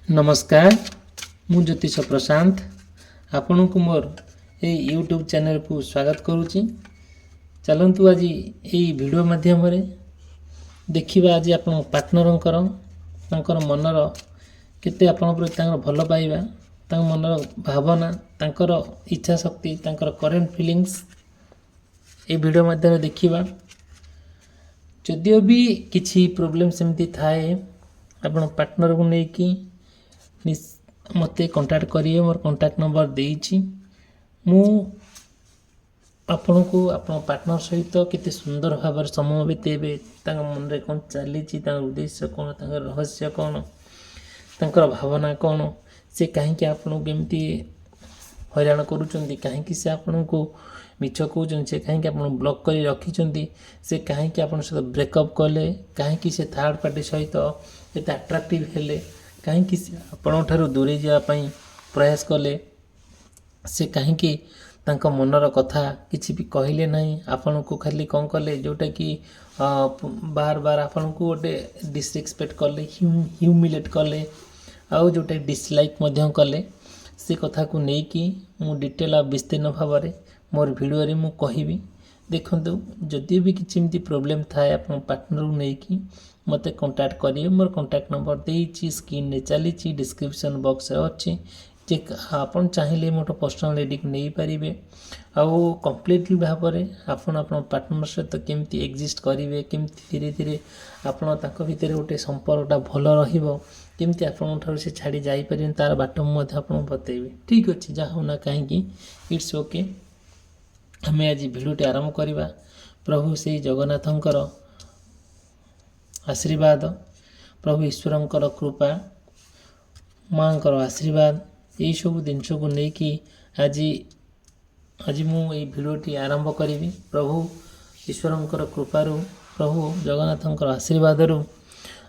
नमस्कार मु ज्योतिष प्रशांत आपण को मोर ये यूट्यूब चैनल को स्वागत करुच्ची। चलतु आज यही वीडियो माध्यम देखा आज आप पार्टनर मनर केते भल पाइबा मनर भावना इच्छा शक्ति करेन्ट फीलिंग्स ये वीडियो माध्यम देखा। जदियो भी किसी प्रोब्लेम सेमती थाए आप पार्टनर को लेकिन मत कांटेक्ट करिए। मोर कांटेक्ट नंबर देइछि। मु आपन को आपन पार्टनर सहित केते सुंदर भाव समय बितेबे मन रे कौन चली उद्देश्य कौन रहस्य कौन भावना कौन से कहीं आपन केमती हैरान करुँच कहीं से आपन को मिछ कहते से कहीं आप ब्लॉक कर रखी से कहीं आप सहित ब्रेकअप कले कहीं से थर्ड पार्टी सहित एत अट्राक्टिव हेले कहीं आपठार दूरे जावाई प्रयास कले से कहीं मनर कथा किसी भी कहले ना आपण को खाली कौन कले जोटा कि बार बार आपन को गोटे डिसरेस्पेक्ट कले ह्यूमिलेट कले आउ जोटा डिसलाइक कले से कथा को लेकिन मु डिटेल विस्तीर्ण भाव में मोर भिडियो रे मु कहिबी। देखंतु जदि भी किसी प्रोब्लेम थाए आपन पार्टनर को लेकिन मते कांटेक्ट करिए। मोर कांटेक्ट नंबर देइछि स्क्रीन रे चली डिस्क्रिप्शन बॉक्स रे अछि जे आपन चाहिए मोर पर्सनल रीडिंग नहीं पारिबे आउ कंप्लीटली भाव में आपन पार्टनर सहित केमती एग्जिस्ट करिवे केमती धीरे धीरे आपन तांको भितर गोटे संपर्कटा भल रहिबो केमती आपन ठार से छाड़ी जाई परिन तार बाट मध्य आपन बतेबे। ठीक अछि जा होना कहीं इट्स ओके। हमें आज भिडियोटी आरंभ करवा। प्रभु से जगन्नाथंकर आशीर्वाद प्रभु ईश्वरंकर कृपा माँ आशीर्वाद यही सब जिनस को लेकिन आज मुझे भिडियोटी आरंभ करी। प्रभु ईश्वरंकर कृपारू प्रभु जगन्नाथंकर आशीर्वाद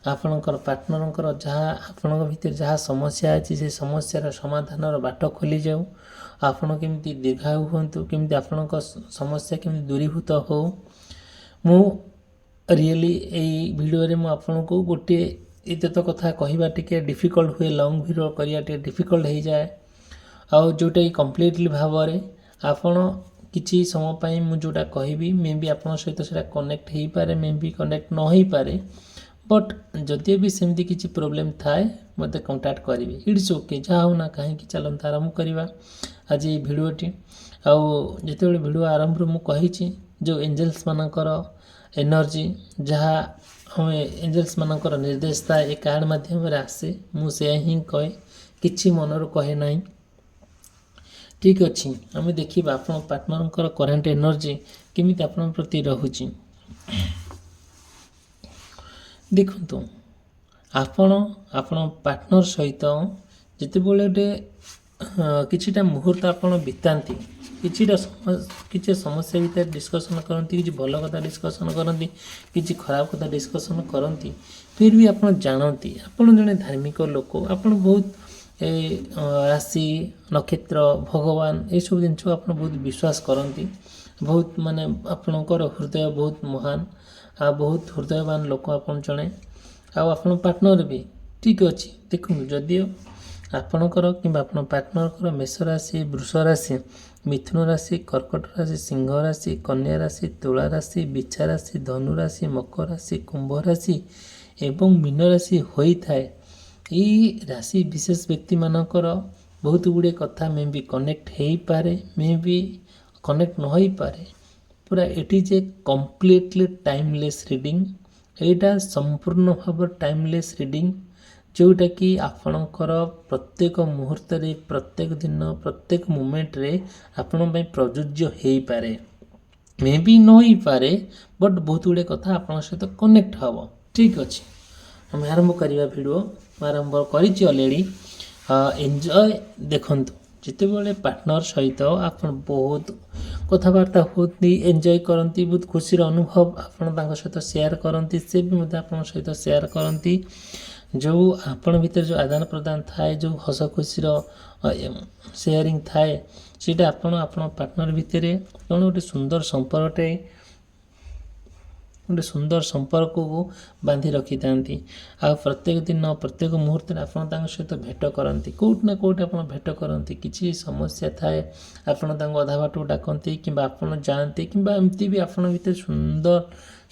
आपणकर पार्टनर जहाँ आपण भीतर जहाँ समस्या अच्छी से समस्यार समाधान बाट खोली जाऊ आपण केमती दीर्घायु हूँ केमती आपण समस्या केमती दूरीभूत हो। मु रियली यही वीडियो रे मु आपण को गोटे एत तो कथा कहवा टिके डिफिकल्ट हुए लॉन्ग वीडियो करिया टिके डिफिकल्ट हो जाए आउ जोटा कि कंप्लीटली भाव में आपण किसी समय पाई मु जोटा कहबी मे बी आपण सहित से कनेक्ट हो पारे मे बी कनेक्ट न हो पारे बट जदि भी सेमती किसी प्रोब्लेम थाए मते कांटेक्ट करेंगे इट्स ओके जहाँ होना कहीं चलत आरंभ करवा आज ये भिडियोटी आउ जिते भिडियो आरंभ मु कही जो एंजल्स मानकर एनर्जी जहाँ हमें एंजल्स मानकर निर्देश था ए कार्ड माध्यम आसे मुझे हिं कहे किसी मनर कहे ना। ठीक अच्छे आम देखा आप पार्टनर करेन्ट एनर्जी केमी आप प्रति रोचे। देखु आपण आपण पार्टनर सहित जिते बड़े गोटे किछिटा मुहूर्त आपण बिताती किसी समस्या भीतर डिस्कसन करती किसी भल कथा डिस्कसन करती किसी खराब कथा डिस्कसन करती फिर भी आप जानती आपड़ जड़े धार्मिक लोक आप बहुत राशि नक्षत्र भगवान ये सब जिन आप बहुत विश्वास करती बहुत माने आपणकर हृदय बहुत महान आ बहुत हृदयवान लोक आप जड़े आप पार्टनर भी ठीक अच्छे। देखो जदियो आपणकर कि पार्टनर मेष राशि वृष राशि मिथुन राशि कर्कट राशि सिंह राशि कन्या राशि तुला राशि बिछा राशि धनु राशि मकर राशि कुंभ राशि एवं मीन राशि होता है ये राशि विशेष व्यक्ति मानकर बहुत गुड़े कथा मे भी कनेक्ट हो पारे मे भी कनेक्ट न हो पारे पूरा it is a completely timeless reading एटा संपूर्ण भाव टाइमलेस रीडिंग जोटा कि आपणकर प्रत्येक मुहूर्त रे प्रत्येक दिन प्रत्येक मोमेंट रे आपण प्रযোज्य हो पारे मे भी न हो पारे बट बहुत गुड़े कथा आपण सहित कनेक्ट हम। ठीक अच्छे आम आरंभ करवा भिडियो आरंभ करी अलरेडी एंजॉय। देखु जिते बड़े पार्टनर सहित आप बहुत कथबार्ता होती एंजॉय करती बहुत खुशी अनुभव आप सहित शेयर करती से भी आप सहित शेयर करती जो आपण भीतर जो आदान प्रदान थाए जो हस खुशी शेयरिंग थाए सीटा आपण पार्टनर भितर कौन गोटे सुंदर संपर्कटे ଗୋଟେ ସୁନ୍ଦର ସମ୍ପର୍କକୁ ବାନ୍ଧି ରଖିଥାନ୍ତି। ଆଉ ପ୍ରତ୍ୟେକ ଦିନ ପ୍ରତ୍ୟେକ ମୁହୂର୍ତ୍ତରେ ଆପଣ ତାଙ୍କ ସହିତ ଭେଟ କରନ୍ତି, କେଉଁଠି ନା କେଉଁଠି ଆପଣ ଭେଟ କରନ୍ତି। କିଛି ସମସ୍ୟା ଥାଏ ଆପଣ ତାଙ୍କୁ ଅଧା ବାଟକୁ ଡାକନ୍ତି କିମ୍ବା ଆପଣ ଯାଆନ୍ତି, କିମ୍ବା ଏମିତି ବି ଆପଣଙ୍କ ଭିତରେ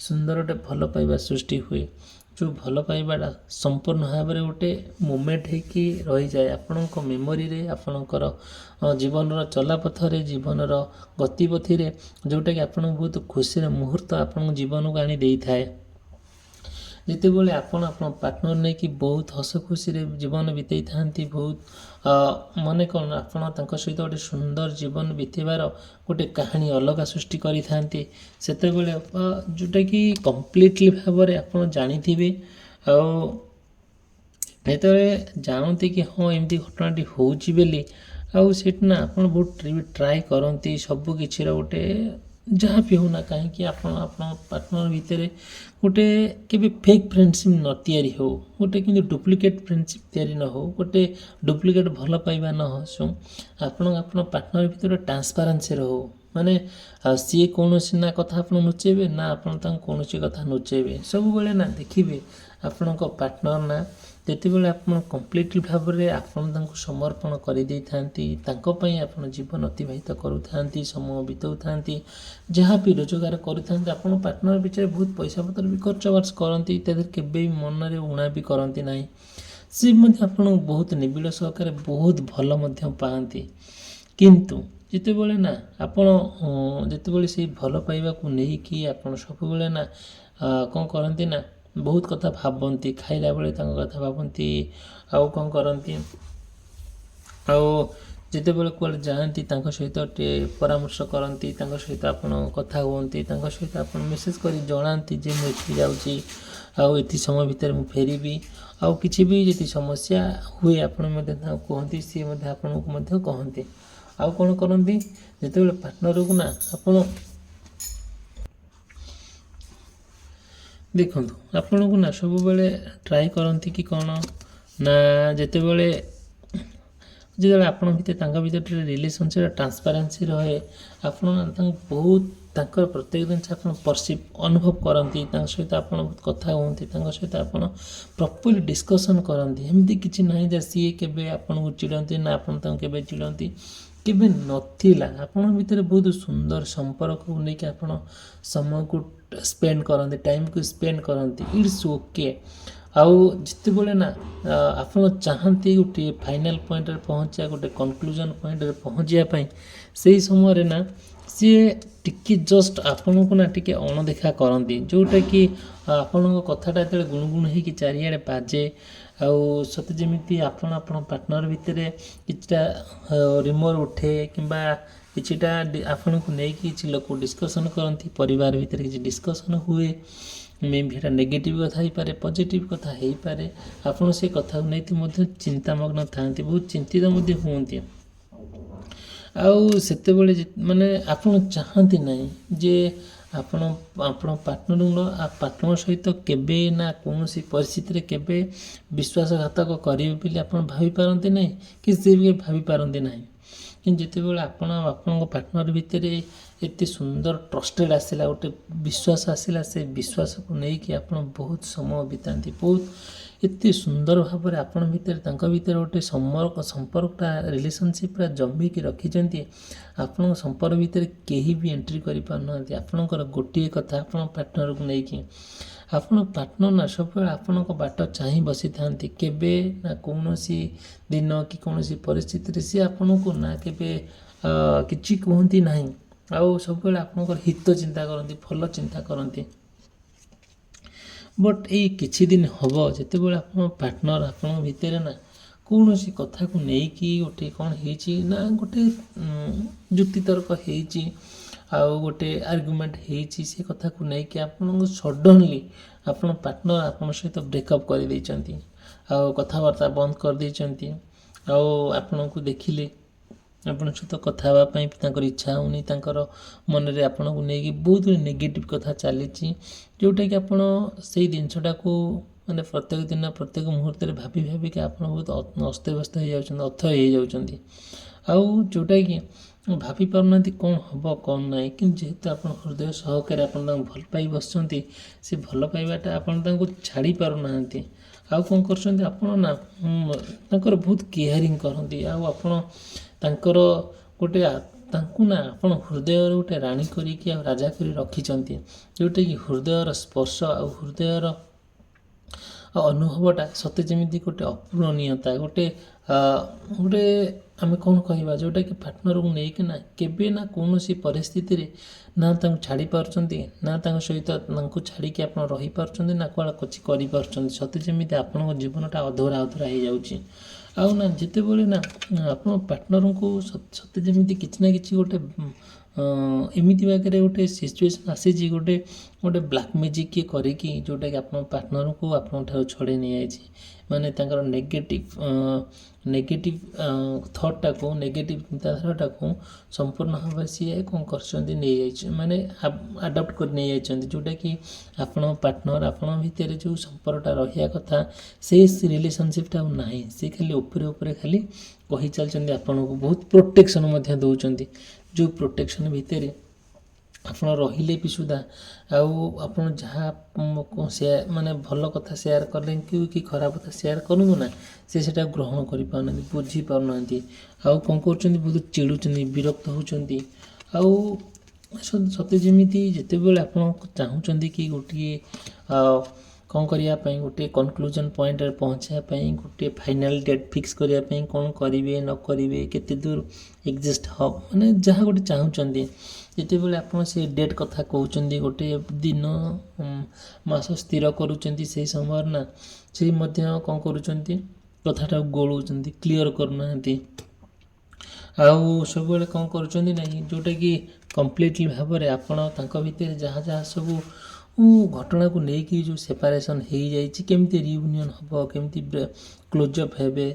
ସୁନ୍ଦର ଗୋଟେ ଭଲ ପାଇବା ସୃଷ୍ଟି ହୁଏ। ଯେଉଁ ଭଲ ପାଇବାଟା ସମ୍ପୂର୍ଣ୍ଣ ଭାବରେ ଗୋଟେ ମୋମେଣ୍ଟ ହେଇକି ରହିଯାଏ ଆପଣଙ୍କ ମେମୋରିରେ, ଆପଣଙ୍କର ଜୀବନର ଚଲାପଥରେ, ଜୀବନର ଗତିପଥିରେ, ଯେଉଁଟାକି ଆପଣଙ୍କୁ ବହୁତ ଖୁସିର ମୁହୂର୍ତ୍ତ ଆପଣଙ୍କ ଜୀବନକୁ ଆଣି ଦେଇଥାଏ। ଯେତେବେଳେ ଆପଣ ପାର୍ଟନର ନେଇକି ବହୁତ ହସ ଖୁସିରେ ଜୀବନ ବିତେଇଥାନ୍ତି, ବହୁତ ମନେ କ'ଣ ଆପଣ ତାଙ୍କ ସହିତ ଗୋଟେ ସୁନ୍ଦର ଜୀବନ ବିତେଇବାର ଗୋଟେ କାହାଣୀ ଅଲଗା ସୃଷ୍ଟି କରିଥାନ୍ତି, ସେତେବେଳେ ଯେଉଁଟାକି କମ୍ପ୍ଲିଟଲି ଭାବରେ ଆପଣ ଜାଣିଥିବେ। ଆଉ ଯେତେବେଳେ ଜାଣନ୍ତି କି ହଁ ଏମିତି ଘଟଣାଟି ହେଉଛି ବୋଲି, ଆଉ ସେଇଠି ନା ଆପଣ ବହୁତ ଟ୍ରାଏ କରନ୍ତି ସବୁ କିଛିର ଗୋଟେ ଯାହା ବି ହେଉନା କାହିଁକି ଆପଣଙ୍କ ପାର୍ଟନର ଭିତରେ ଗୋଟେ କେବେ ଫେକ୍ ଫ୍ରେଣ୍ଡସିପ୍ ନ ତିଆରି ହେଉ, ଗୋଟେ କିନ୍ତୁ ଡୁପ୍ଲିକେଟ୍ ଫ୍ରେଣ୍ଡସିପ୍ ତିଆରି ନ ହେଉ, ଗୋଟେ ଡୁପ୍ଲିକେଟ୍ ଭଲ ପାଇବା ନ ଆସୁ। ଆପଣ ପାର୍ଟନର ଭିତରେ ଟ୍ରାନ୍ସପାରେନ୍ସି ରହୁ, ମାନେ ସିଏ କୌଣସି ନା କଥା ଆପଣ ଲୁଚେଇବେ ନା ଆପଣ ତାଙ୍କୁ କୌଣସି କଥା ଲୁଚେଇବେ। ସବୁବେଳେ ନା ଦେଖିବେ ଆପଣଙ୍କ ପାର୍ଟନର ନା ଯେତେବେଳେ ଆପଣ କମ୍ପ୍ଲିଟଲି ଭାବରେ ଆପଣ ତାଙ୍କୁ ସମର୍ପଣ କରିଦେଇଥାନ୍ତି, ତାଙ୍କ ପାଇଁ ଆପଣ ଜୀବନ ଅତିବାହିତ କରୁଥାନ୍ତି, ସମୟ ବିତାଉଥାନ୍ତି, ଯାହା ବି ରୋଜଗାର କରୁଥାନ୍ତି, ଆପଣ ପାର୍ଟନର ଭିତରେ ବହୁତ ପଇସା ପତ୍ର ବି ଖର୍ଚ୍ଚ ବାର୍ଚ୍ଚ କରନ୍ତି, ତାଦେହରେ କେବେ ବି ମନରେ ଉଣା ବି କରନ୍ତି ନାହିଁ। ସେ ମଧ୍ୟ ଆପଣଙ୍କୁ ବହୁତ ନିବିଡ଼ ସହକାରେ ବହୁତ ଭଲ ମଧ୍ୟ ପାଆନ୍ତି। କିନ୍ତୁ ଯେତେବେଳେ ନା ଆପଣ ଯେତେବେଳେ ସେଇ ଭଲ ପାଇବାକୁ ନେଇକି ଆପଣ ସବୁବେଳେ ନା କ'ଣ କରନ୍ତି ନା ବହୁତ କଥା ଭାବନ୍ତି, ଖାଇଲା ବେଳେ ତାଙ୍କ କଥା ଭାବନ୍ତି, ଆଉ କ'ଣ କରନ୍ତି, ଆଉ ଯେତେବେଳେ କୁଆଡ଼େ ଯାଆନ୍ତି ତାଙ୍କ ସହିତ ଟିକେ ପରାମର୍ଶ କରନ୍ତି, ତାଙ୍କ ସହିତ ଆପଣ କଥା ହୁଅନ୍ତି, ତାଙ୍କ ସହିତ ଆପଣ ମେସେଜ୍ କରି ଜଣାନ୍ତି ଯେ ମୁଁ ଏଠି ଯାଉଛି, ଆଉ ଏଠି ସମୟ ଭିତରେ ମୁଁ ଫେରିବି। ଆଉ କିଛି ବି ଯଦି ସମସ୍ୟା ହୁଏ ଆପଣ ମଧ୍ୟ ତାଙ୍କୁ କୁହନ୍ତି, ସିଏ ମଧ୍ୟ ଆପଣଙ୍କୁ ମଧ୍ୟ କହନ୍ତି। ଆଉ କ'ଣ କରନ୍ତି, ଯେତେବେଳେ ପାର୍ଟନରକୁ ନା ଆପଣ ଦେଖନ୍ତୁ, ଆପଣଙ୍କୁ ନା ସବୁବେଳେ ଟ୍ରାଏ କରନ୍ତି କି କ'ଣ ନା ଯେତେବେଳେ ଆପଣଙ୍କ ଭିତରେ ତାଙ୍କ ଭିତରେ ରିଲେସନସିପ୍ର ଟ୍ରାନ୍ସପାରେନ୍ସି ରହେ, ଆପଣ ତାଙ୍କୁ ବହୁତ ତାଙ୍କର ପ୍ରତ୍ୟେକ ଜିନିଷ ଆପଣ ଅନୁଭବ କରନ୍ତି, ତାଙ୍କ ସହିତ ଆପଣ କଥା ହୁଅନ୍ତି, ତାଙ୍କ ସହିତ ଆପଣ ପ୍ରପର୍ଲି ଡିସ୍କସନ୍ କରନ୍ତି। ଏମିତି କିଛି ନାହିଁ ଯେ ସିଏ କେବେ ଆପଣଙ୍କୁ ଚିଡ଼ନ୍ତି ନା ଆପଣ ତାଙ୍କୁ କେବେ ଚିଡ଼ନ୍ତି, କେବେ ନଥିଲା। ଆପଣଙ୍କ ଭିତରେ ବହୁତ ସୁନ୍ଦର ସମ୍ପର୍କକୁ ନେଇକି ଆପଣ ସମୟକୁ ସ୍ପେଣ୍ଡ କରନ୍ତି, ଟାଇମ୍କୁ ସ୍ପେଣ୍ଡ କରନ୍ତି, ଇଟ୍ସ ଓକେ। ଆଉ ଯେତେବେଳେ ନା ଆପଣ ଚାହାନ୍ତି ଗୋଟିଏ ଫାଇନାଲ୍ ପଏଣ୍ଟରେ ପହଞ୍ଚିବା, ଗୋଟେ କନକ୍ଲୁଜନ୍ ପଏଣ୍ଟରେ ପହଞ୍ଚିବା ପାଇଁ, ସେଇ ସମୟରେ ନା ସିଏ ଟିକେ ଜଷ୍ଟ ଆପଣଙ୍କୁ ନା ଟିକେ ଅଣଦେଖା କରନ୍ତି, ଯେଉଁଟାକି ଆପଣଙ୍କ କଥାଟା ଯେତେବେଳେ ଗୁଣୁଗୁଣ ହେଇକି ଚାରିଆଡ଼େ ବାଜେ, ଆଉ ସତେ ଯେମିତି ଆପଣ ପାର୍ଟନର ଭିତରେ କିଛିଟା ରିମୋର ଉଠେ, କିମ୍ବା କିଛିଟା ଆପଣଙ୍କୁ ନେଇକି କିଛି ଲୋକ ଡିସ୍କସନ୍ କରନ୍ତି, ପରିବାର ଭିତରେ କିଛି ଡିସ୍କସନ୍ ହୁଏ, ମେବି ସେଇଟା ନେଗେଟିଭ୍ କଥା ହେଇପାରେ, ପଜିଟିଭ୍ କଥା ହେଇପାରେ। ଆପଣ ସେ କଥାକୁ ନେଇକି ମଧ୍ୟ ଚିନ୍ତାମଗ୍ନ ଥାଆନ୍ତି, ବହୁତ ଚିନ୍ତିତ ମଧ୍ୟ ହୁଅନ୍ତି। ଆଉ ସେତେବେଳେ ମାନେ ଆପଣ ଚାହାନ୍ତି ନାହିଁ ଯେ ଆପଣ ପାର୍ଟନର ସହିତ କେବେ ନା କୌଣସି ପରିସ୍ଥିତିରେ କେବେ ବିଶ୍ୱାସଘାତକ କରିବେ ବୋଲି ଆପଣ ଭାବିପାରନ୍ତି ନାହିଁ, କି ସେ ବି ଭାବିପାରନ୍ତି ନାହିଁ। କିନ୍ତୁ ଯେତେବେଳେ ଆପଣଙ୍କ ପାର୍ଟନର ଭିତରେ ଏତେ ସୁନ୍ଦର ଟ୍ରଷ୍ଟେଡ଼ ଆସିଲା, ଗୋଟେ ବିଶ୍ୱାସ ଆସିଲା, ସେ ବିଶ୍ୱାସକୁ ନେଇକି ଆପଣ ବହୁତ ସମୟ ବିତାନ୍ତି, ବହୁତ ଏତେ ସୁନ୍ଦର ଭାବରେ ଆପଣ ଭିତରେ ତାଙ୍କ ଭିତରେ ଗୋଟେ ସମ୍ପର୍କଟା ରିଲେସନସିପ୍ଟା ଜମିକି ରଖିଛନ୍ତି। ଆପଣଙ୍କ ସମ୍ପର୍କ ଭିତରେ କେହି ବି ଏଣ୍ଟ୍ରି କରିପାରୁନାହାନ୍ତି। ଆପଣଙ୍କର ଗୋଟିଏ କଥା, ଆପଣଙ୍କ ପାର୍ଟନରକୁ ନେଇକି ଆପଣ ପାର୍ଟନର ନା ସବୁବେଳେ ଆପଣଙ୍କ ବାଟ ଚାହିଁ ବସିଥାନ୍ତି, କେବେ ନା କୌଣସି ଦିନ କି କୌଣସି ପରିସ୍ଥିତିରେ ସିଏ ଆପଣଙ୍କୁ ନା କେବେ କିଛି କୁହନ୍ତି ନାହିଁ, ଆଉ ସବୁବେଳେ ଆପଣଙ୍କର ହିତ ଚିନ୍ତା କରନ୍ତି, ଭଲ ଚିନ୍ତା କରନ୍ତି। ବଟ୍ ଏଇ କିଛି ଦିନ ହେବ ଯେତେବେଳେ ଆପଣଙ୍କ ପାର୍ଟନର ଆପଣଙ୍କ ଭିତରେ ନା କୌଣସି କଥାକୁ ନେଇକି ଗୋଟେ କ'ଣ ହେଇଛି ନା ଗୋଟେ ଯୁକ୍ତିତର୍କ ହେଇଛି, ଆଉ ଗୋଟେ ଆର୍ଗୁମେଣ୍ଟ ହେଇଛି, ସେ କଥାକୁ ନେଇକି ଆପଣଙ୍କୁ ସଡନ୍ଲି ଆପଣ ପାର୍ଟନର ଆପଣଙ୍କ ସହିତ ବ୍ରେକଅପ୍ କରିଦେଇଛନ୍ତି, ଆଉ କଥାବାର୍ତ୍ତା ବନ୍ଦ କରିଦେଇଛନ୍ତି, ଆଉ ଆପଣଙ୍କୁ ଦେଖିଲେ ଆପଣଙ୍କ ସହିତ କଥା ହେବା ପାଇଁ ତାଙ୍କର ଇଚ୍ଛା ହେଉନି, ତାଙ୍କର ମନରେ ଆପଣଙ୍କୁ ନେଇକି ବହୁତ ନେଗେଟିଭ୍ କଥା ଚାଲିଛି, ଯେଉଁଟାକି ଆପଣ ସେଇ ଜିନିଷଟାକୁ ମାନେ ପ୍ରତ୍ୟେକ ଦିନ ପ୍ରତ୍ୟେକ ମୁହୂର୍ତ୍ତରେ ଭାବିକି ଆପଣ ବହୁତ ଅସ୍ତବ୍ୟସ୍ତ ହେଇଯାଉଛନ୍ତି, ଅଥୟ ହେଇଯାଉଛନ୍ତି। ଆଉ ଯେଉଁଟାକି ଭାବି ପାରୁନାହାନ୍ତି କ'ଣ ହେବ କ'ଣ ନାହିଁ, କିନ୍ତୁ ଯେହେତୁ ଆପଣ ହୃଦୟ ସହକାରେ ଆପଣ ତାଙ୍କୁ ଭଲ ପାଇ ବସୁଛନ୍ତି, ସେ ଭଲ ପାଇବାଟା ଆପଣ ତାଙ୍କୁ ଛାଡ଼ି ପାରୁନାହାନ୍ତି। ଆଉ କ'ଣ କରୁଛନ୍ତି ଆପଣ ନା ତାଙ୍କର ବହୁତ କେୟାରିଂ କରନ୍ତି। ଆଉ ଆପଣ ତାଙ୍କର ଗୋଟେ ତାଙ୍କୁ ନା ଆପଣ ହୃଦୟର ଗୋଟେ ରାଣୀ କରିକି ଆଉ ରାଜା କରି ରଖିଛନ୍ତି, ଯେଉଁଟାକି ହୃଦୟର ସ୍ପର୍ଶ ଆଉ ହୃଦୟର ଅନୁଭବଟା ସତେ ଯେମିତି ଗୋଟେ ଅପୂରଣୀୟତା, ଗୋଟେ ଆମେ କ'ଣ କହିବା, ଯେଉଁଟାକି ପାର୍ଟନରକୁ ନେଇକି ନା କେବେ ନା କୌଣସି ପରିସ୍ଥିତିରେ ନା ତାଙ୍କୁ ଛାଡ଼ି ପାରୁଛନ୍ତି, ନା ତାଙ୍କ ସହିତ ତାଙ୍କୁ ଛାଡ଼ିକି ଆପଣ ରହିପାରୁଛନ୍ତି, ନା କୁଆଡ଼େ କିଛି କରିପାରୁଛନ୍ତି। ସତେ ଯେମିତି ଆପଣଙ୍କ ଜୀବନଟା ଅଧୁରା ଅଧୁରା ହେଇଯାଉଛି। ଆଉ ନା ଯେତେବେଳେ ନା ଆପଣ ପାର୍ଟନରଙ୍କୁ ସତେ ଯେମିତି କିଛି ନା କିଛି ଗୋଟେ ଏମିତି ବାଗରେ ଗୋଟେ ସିଚୁଏସନ୍ ଆସିଛି, ଗୋଟେ ବ୍ଲାକ୍ ମ୍ୟାଜିକ୍ କିଏ କରିକି, ଯେଉଁଟାକି ଆପଣ ପାର୍ଟନରକୁ ଆପଣଙ୍କ ଠାରୁ ଛଡ଼େଇ ନେଇଯାଇଛି। ମାନେ ତାଙ୍କର ନେଗେଟିଭ୍ ଥଟ୍ଟାକୁ, ନେଗେଟିଭ୍ ଚିନ୍ତାଧାରାଟାକୁ ସମ୍ପୂର୍ଣ୍ଣ ଭାବରେ ସିଏ କ'ଣ କରିଛନ୍ତି, ନେଇଯାଇଛି, ମାନେ ଆଡ଼ପ୍ଟ କରି ନେଇଯାଇଛନ୍ତି। ଯେଉଁଟାକି ଆପଣଙ୍କ ପାର୍ଟନର ଆପଣଙ୍କ ଭିତରେ ଯେଉଁ ସମ୍ପର୍କଟା ରହିବା କଥା, ସେଇ ରିଲେସନସିପ୍ଟା ଆଉ ନାହିଁ। ସେ ଖାଲି ଉପରେ ଉପରେ ଖାଲି କହି ଚାଲିଛନ୍ତି, ଆପଣଙ୍କୁ ବହୁତ ପ୍ରୋଟେକ୍ସନ୍ ମଧ୍ୟ ଦେଉଛନ୍ତି। ଯେଉଁ ପ୍ରୋଟେକ୍ସନ୍ ଭିତରେ ଆପଣ ରହିଲେ ବି ସୁଦ୍ଧା, ଆଉ ଆପଣ ଯାହା ମାନେ ଭଲ କଥା ସେୟାର କଲେ କି ଖରାପ କଥା ସେୟାର କରନ୍ତୁ ନା, ସେ ସେଇଟା ଗ୍ରହଣ କରିପାରୁନାହାନ୍ତି, ବୁଝିପାରୁନାହାନ୍ତି। ଆଉ କ'ଣ କରୁଛନ୍ତି, ବହୁତ ଚିଡ଼ୁଛନ୍ତି, ବିରକ୍ତ ହେଉଛନ୍ତି। ଆଉ ସତେ ଯେମିତି ଯେତେବେଳେ ଆପଣ ଚାହୁଁଛନ୍ତି କି ଗୋଟିଏ କ'ଣ କରିବା ପାଇଁ, ଗୋଟିଏ କନକ୍ଲୁଜନ୍ ପଏଣ୍ଟରେ ପହଞ୍ଚିବା ପାଇଁ, ଗୋଟିଏ ଫାଇନାଲ୍ ଡେଟ୍ ଫିକ୍ସ କରିବା ପାଇଁ, କ'ଣ କରିବେ ନ କରିବେ, କେତେ ଦୂର ଏକ୍ଜିଷ୍ଟ ହେବ, ମାନେ ଯାହା ଗୋଟେ ଚାହୁଁଛନ୍ତି, ଯେତେବେଳେ ଆପଣ ସେ ଡେଟ୍ କଥା କହୁଛନ୍ତି, ଗୋଟିଏ ଦିନ ମାସ ସ୍ଥିର କରୁଛନ୍ତି, ସେହି ସମୟରେ ନା ସେଇ ମଧ୍ୟ କ'ଣ କରୁଛନ୍ତି, କଥାଟାକୁ ଗୋଳଉଛନ୍ତି, କ୍ଲିଅର୍ କରୁନାହାନ୍ତି। ଆଉ ସବୁବେଳେ କ'ଣ କରୁଛନ୍ତି ନାହିଁ, ଯେଉଁଟାକି କମ୍ପ୍ଲିଟଲି ଭାବରେ ଆପଣ ତାଙ୍କ ଭିତରେ ଯାହା ଯାହା ସବୁ ଘଟଣାକୁ ନେଇକି ଯେଉଁ ସେପାରେସନ୍ ହେଇଯାଇଛି, କେମିତି ରିୟୁନିୟନ୍ ହେବ, କେମିତି କ୍ଲୋଜଅପ୍ ହେବେ।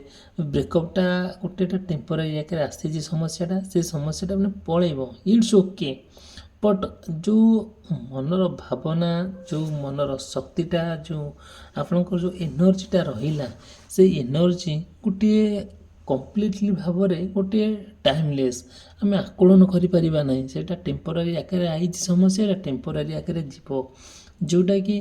ବ୍ରେକଅପ୍ଟା ଗୋଟେଟା ଟେମ୍ପୋରାରୀ ଆକାରରେ ଆସିଛି ସମସ୍ୟାଟା, ସେ ସମସ୍ୟାଟା ମାନେ ପଳେଇବ, ଇଟ୍ସ ଓକେ। ବଟ୍ ଯେଉଁ ମନର ଭାବନା, ଯେଉଁ ମନର ଶକ୍ତିଟା, ଯେଉଁ ଆପଣଙ୍କର ଯେଉଁ ଏନର୍ଜିଟା ରହିଲା, ସେଇ ଏନର୍ଜି ଗୋଟିଏ କମ୍ପ୍ଲିଟଲି ଭାବରେ ଗୋଟିଏ ଟାଇମଲେସ୍, ଆମେ ଆକଳନ କରିପାରିବା ନାହିଁ। ସେଇଟା ଟେମ୍ପୋରାରୀ ଆକାରରେ ଆଇଛି ସମସ୍ୟା, ଏଇଟା ଟେମ୍ପୋରାରୀ ଆକାରରେ ଯିବ। ଯେଉଁଟାକି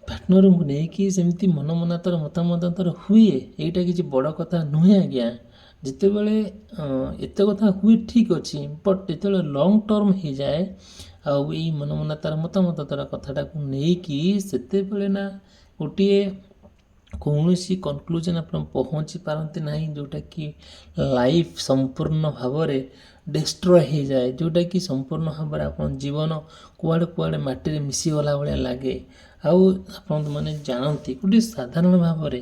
ପାର୍ଟନରଙ୍କୁ ନେଇକି ସେମିତି ମନମନାନ୍ତର ମତାମତାନ୍ତର ହୁଏ, ଏଇଟା କିଛି ବଡ଼ କଥା ନୁହେଁ ଆଜ୍ଞା। ଯେତେବେଳେ ଏତେ କଥା ହୁଏ ଠିକ୍ ଅଛି, ବଟ୍ ଯେତେବେଳେ ଲଙ୍ଗ୍ ଟର୍ମ ହେଇଯାଏ, ଆଉ ଏଇ ମନମନାନ୍ତର ମତାମତାନ୍ତର କଥାଟାକୁ ନେଇକି ସେତେବେଳେ ନା ଗୋଟିଏ କୌଣସି କନକ୍ଲୁଜନ୍ ଆପଣ ପହଞ୍ଚି ପାରନ୍ତି ନାହିଁ, ଯେଉଁଟାକି ଲାଇଫ୍ ସମ୍ପୂର୍ଣ୍ଣ ଭାବରେ ଡେଷ୍ଟ୍ରୟ ହେଇଯାଏ, ଯେଉଁଟାକି ସମ୍ପୂର୍ଣ୍ଣ ଭାବରେ ଆପଣ ଜୀବନ କୁଆଡ଼େ ମାଟିରେ ମିଶିଗଲା ଭଳିଆ ଲାଗେ। ଆଉ ଆପଣ ମାନେ ଜାଣନ୍ତି, ଗୋଟିଏ ସାଧାରଣ ଭାବରେ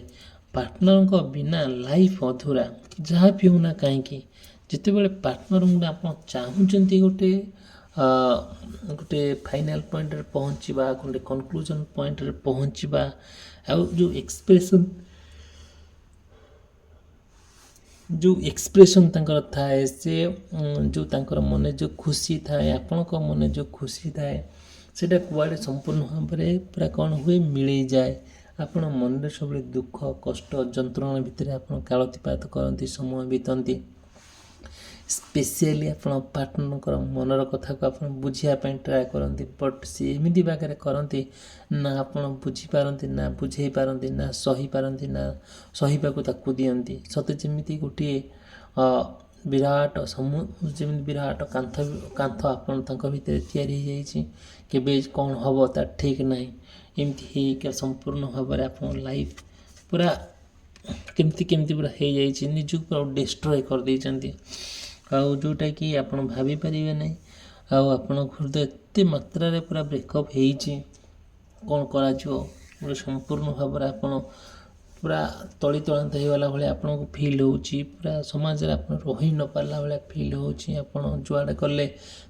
ପାର୍ଟନରଙ୍କ ବିନା ଲାଇଫ୍ ଅଧୁରା, ଯାହା ବି ହେଉନା କାହିଁକି। ଯେତେବେଳେ ପାର୍ଟନରଙ୍କୁ ଆପଣ ଚାହୁଁଛନ୍ତି ଗୋଟେ ଫାଇନାଲ୍ ପଏଣ୍ଟରେ ପହଞ୍ଚିବା, ଗୋଟେ କନକ୍ଲୁଜନ୍ ପଏଣ୍ଟରେ ପହଞ୍ଚିବା, ଆଉ ଯେଉଁ ଏକ୍ସପ୍ରେସନ୍ ତାଙ୍କର ଥାଏ, ସେ ଯେଉଁ ତାଙ୍କର ମନେ ଯେଉଁ ଖୁସି ଥାଏ, ଆପଣଙ୍କ ମନେ ଯେଉଁ ଖୁସି ଥାଏ, ସେଇଟା କୁଆଡ଼େ ସମ୍ପୂର୍ଣ୍ଣ ଭାବରେ ପୁରା କ'ଣ ହୁଏ, ମିଳେଇଯାଏ। ଆପଣ ମନରେ ସବୁବେଳେ ଦୁଃଖ, କଷ୍ଟ, ଯନ୍ତ୍ରଣା ଭିତରେ ଆପଣ କାଳାତିପାତ କରନ୍ତି, ସମୟ ବିତାନ୍ତି। ସ୍ପେସିଆଲି ଆପଣ ପାର୍ଟନରଙ୍କର ମନର କଥାକୁ ଆପଣ ବୁଝିବା ପାଇଁ ଟ୍ରାଏ କରନ୍ତି, ବଟ୍ ସେ ଏମିତି ବାଗରେ କରନ୍ତି, ନା ଆପଣ ବୁଝିପାରନ୍ତି, ନା ବୁଝେଇ ପାରନ୍ତି, ନା ସହିପାରନ୍ତି, ନା ସହିବାକୁ ତାକୁ ଦିଅନ୍ତି। ସତେ ଯେମିତି ଗୋଟିଏ ବିରାଟ କାନ୍ଥ ଆପଣ ତାଙ୍କ ଭିତରେ ତିଆରି ହେଇଯାଇଛି, କେବେ କ'ଣ ହେବ ତା ଠିକ୍ ନାହିଁ। ଏମିତି ହେଇକି ସମ୍ପୂର୍ଣ୍ଣ ଭାବରେ ଆପଣ ଲାଇଫ୍ ପୁରା କେମିତି ପୁରା ହେଇଯାଇଛି, ନିଜକୁ ପୁରା ଡିଷ୍ଟ୍ରୟ କରିଦେଇଛନ୍ତି। ଆଉ ଯେଉଁଟାକି ଆପଣ ଭାବିପାରିବେ ନାହିଁ। ଆଉ ଆପଣଙ୍କ ହୃଦୟ ଏତେ ମାତ୍ରାରେ ପୁରା ବ୍ରେକଅପ୍ ହେଇଛି, କ'ଣ କରାଯିବ, ଗୋଟେ ସମ୍ପୂର୍ଣ୍ଣ ଭାବରେ ଆପଣ ପୁରା ତଳିତଳାନ୍ତ ହେଇଗଲା ଭଳିଆ ଆପଣଙ୍କୁ ଫିଲ୍ ହେଉଛି। ପୁରା ସମାଜରେ ଆପଣ ରହି ନ ପାରିଲା ଭଳିଆ ଫିଲ୍ ହେଉଛି। ଆପଣ ଯୁଆଡ଼େ ଗଲେ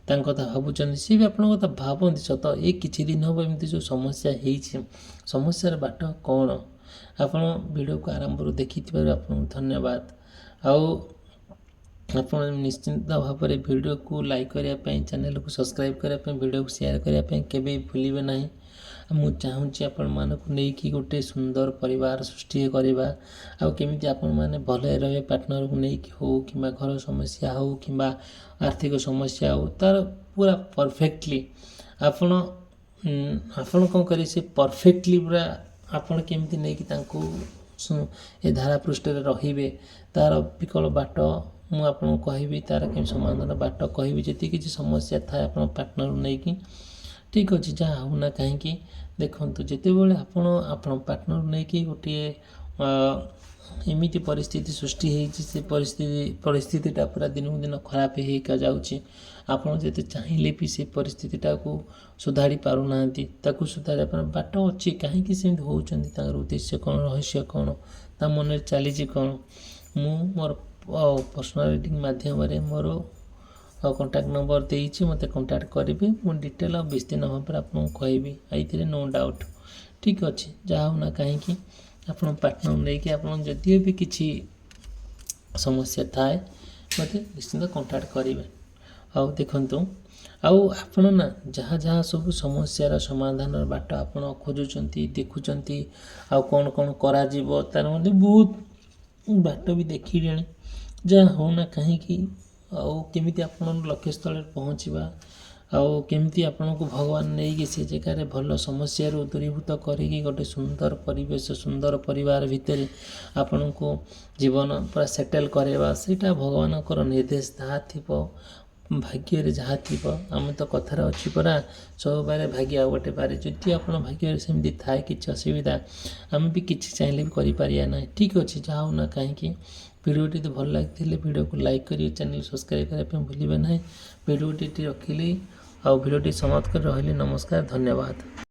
ତାଙ୍କ କଥା ଭାବୁଛନ୍ତି, ସିଏ ବି ଆପଣଙ୍କ କଥା ଭାବନ୍ତି ସତ। ଏଇ କିଛି ଦିନ ହେବ ଏମିତି ଯେଉଁ ସମସ୍ୟା ହେଇଛି, ସମସ୍ୟାର ବାଟ କ'ଣ, ଆପଣ ଭିଡ଼ିଓକୁ ଆରମ୍ଭରୁ ଦେଖିଥିବାରୁ ଆପଣଙ୍କୁ ଧନ୍ୟବାଦ। ଆଉ ଆପଣ ନିଶ୍ଚିନ୍ତ ଭାବରେ ଭିଡ଼ିଓକୁ ଲାଇକ୍ କରିବା ପାଇଁ, ଚ୍ୟାନେଲକୁ ସବସ୍କ୍ରାଇବ୍ କରିବା ପାଇଁ, ଭିଡ଼ିଓକୁ ସେୟାର କରିବା ପାଇଁ କେବେ ଭୁଲିବେ ନାହିଁ। ମୁଁ ଚାହୁଁଛି ଆପଣମାନଙ୍କୁ ନେଇକି ଗୋଟେ ସୁନ୍ଦର ପରିବାର ସୃଷ୍ଟି କରିବା ଆଉ କେମିତି ଆପଣମାନେ ଭଲରେ ରହିବେ ପାର୍ଟନରକୁ ନେଇକି ହେଉ କିମ୍ବା ଘର ସମସ୍ୟା ହେଉ କିମ୍ବା ଆର୍ଥିକ ସମସ୍ୟା ହେଉ ତା'ର ପୁରା ପରଫେକ୍ଟଲି ଆପଣ କ'ଣ କରିବେ ସେ ପରଫେକ୍ଟଲି ପୁରା ଆପଣ କେମିତି ନେଇକି ତାଙ୍କୁ ଏ ଧାରା ପୃଷ୍ଠରେ ରହିବେ ତା'ର ବିକଳ ବାଟ ମୁଁ ଆପଣଙ୍କୁ କହିବି, ତା'ର କେମିତି ସମାଧାନ ବାଟ କହିବି। ଯେତିକି କିଛି ସମସ୍ୟା ଥାଏ ଆପଣ ପାର୍ଟନରକୁ ନେଇକି ଠିକ୍ ଅଛି ଯାହା ହେଉ ନା କାହିଁକି ଦେଖନ୍ତୁ, ଯେତେବେଳେ ଆପଣ ପାର୍ଟନରକୁ ନେଇକି ଗୋଟିଏ ଏମିତି ପରିସ୍ଥିତି ସୃଷ୍ଟି ହେଇଛି ସେ ପରିସ୍ଥିତିଟା ପୁରା ଦିନକୁ ଦିନ ଖରାପ ହେଇକା ଯାଉଛି। ଆପଣ ଯେତେ ଚାହିଁଲେ ବି ସେ ପରିସ୍ଥିତିଟାକୁ ସୁଧାରି ପାରୁନାହାନ୍ତି, ତାକୁ ସୁଧାରିବା ପାଇଁ ବାଟ ଅଛି। କାହିଁକି ସେମିତି ହେଉଛନ୍ତି, ତାଙ୍କର ଉଦ୍ଦେଶ୍ୟ କ'ଣ, ରହସ୍ୟ କ'ଣ, ତା ମନରେ ଚାଲିଛି କ'ଣ। ମୁଁ ମୋର ପର୍ସନାଲ ରିଡ଼ିଂ ମାଧ୍ୟମରେ ମୋର କଣ୍ଟାକ୍ଟ ନମ୍ବର ଦେଇଛି, ମୋତେ କଣ୍ଟାକ୍ଟ କରିବେ। ମୁଁ ଡିଟେଲ୍ ଆଉ ବିସ୍ତୀର୍ଣ୍ଣ ଭାବରେ ଆପଣଙ୍କୁ କହିବି, ଏଇଥିରେ ନୋ ଡାଉଟ୍। ଠିକ୍ ଅଛି ଯାହା ହେଉ ନା କାହିଁକି ଆପଣ ପାର୍ଟନର ନେଇକି ଆପଣ ଯଦିଓ ବି କିଛି ସମସ୍ୟା ଥାଏ ମୋତେ ନିଶ୍ଚିନ୍ତ କଣ୍ଟାକ୍ଟ କରିବେ। ଆଉ ଦେଖନ୍ତୁ, ଆଉ ଆପଣ ନା ଯାହା ସବୁ ସମସ୍ୟାର ସମାଧାନର ବାଟ ଆପଣ ଖୋଜୁଛନ୍ତି ଦେଖୁଛନ୍ତି ଆଉ କ'ଣ କରାଯିବ ତା'ର ମଧ୍ୟ ବହୁତ ବାଟ ବି ଦେଖିଲେଣି। ଯାହା ହେଉ ନା କାହିଁକି ଆଉ କେମିତି ଆପଣ ଲକ୍ଷ୍ୟସ୍ଥଳରେ ପହଞ୍ଚିବା ଆଉ କେମିତି ଆପଣଙ୍କୁ ଭଗବାନ ନେଇକି ସେ ଜାଗାରେ ଭଲ ସମସ୍ୟାରୁ ଦୂରୀଭୂତ କରିକି ଗୋଟେ ସୁନ୍ଦର ପରିବେଶ ସୁନ୍ଦର ପରିବାର ଭିତରେ ଆପଣଙ୍କୁ ଜୀବନ ପୁରା ସେଟେଲ୍ କରାଇବା, ସେଇଟା ଭଗବାନଙ୍କର ନିର୍ଦ୍ଦେଶ ଯାହା ଥିବ ଭାଗ୍ୟରେ ଯାହା ଥିବ। ଆମେ ତ କଥାରେ ଅଛି ପରା ସବୁବେଳେ ଭାଗ୍ୟ ଆଉ ଗୋଟେ ପାରେ। ଯଦି ଆପଣ ଭାଗ୍ୟରେ ସେମିତି ଥାଏ କିଛି ଅସୁବିଧା ଆମେ ବି କିଛି ଚାହିଁଲେ ବି କରିପାରିବା ନାହିଁ। ଠିକ୍ ଅଛି ଯାହା ହେଉ ନା କାହିଁକି ଭିଡ଼ିଓଟି ଯଦି ଭଲ ଲାଗିଥିଲେ ଭିଡ଼ିଓକୁ ଲାଇକ୍ କରି ଚ୍ୟାନେଲ୍ ସବସ୍କ୍ରାଇବ୍ କରିବା ପାଇଁ ଭୁଲିବେ ନାହିଁ। ଭିଡ଼ିଓଟି ରଖିଲି ଆଉ ଭିଡ଼ିଓଟି ସମାପ୍ତ କରି ରହିଲି। ନମସ୍କାର, ଧନ୍ୟବାଦ।